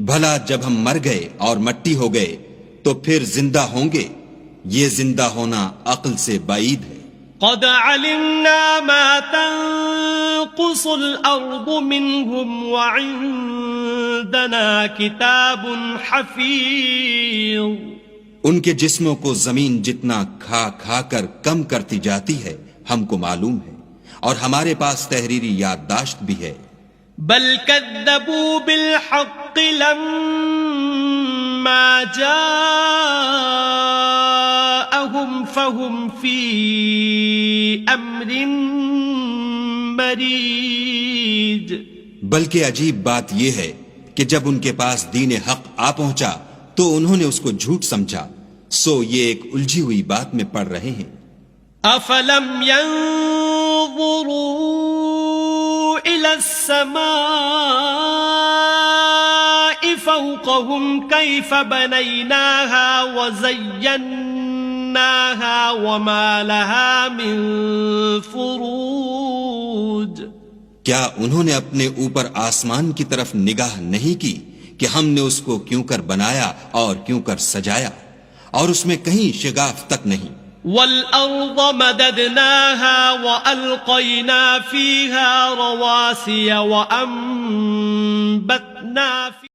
بھلا جب ہم مر گئے اور مٹی ہو گئے تو پھر زندہ ہوں گے؟ یہ زندہ ہونا عقل سے بعید ہے۔ قد علمنا ما تنقص الأرض منهم وعندنا كتاب حفيظ۔ ان کے جسموں کو زمین جتنا کھا کھا کر کم کرتی جاتی ہے ہم کو معلوم ہے، اور ہمارے پاس تحریری یادداشت بھی ہے۔ بل كذبوا بالحق لما جاءهم فهم في امر مريج۔ بلکہ عجیب بات یہ ہے کہ جب ان کے پاس دین حق آ پہنچا تو انہوں نے اس کو جھوٹ سمجھا، سو یہ ایک الجھی ہوئی بات میں پڑ رہے ہیں۔ افلم ينظروا الى السماء فوقهم كيف بنيناها وزيناها وما لها من فروج۔ کیا انہوں نے اپنے اوپر آسمان کی طرف نگاہ نہیں کی کہ ہم نے اس کو کیوں کر بنایا اور کیوں کر سجایا، اور اس میں کہیں شگاف تک نہیں۔ وَالْأَرْضَ مَدَدْنَاهَا وَأَلْقَيْنَا فِيهَا رَوَاسِيَ وَأَنبَتْنَا فِيهَا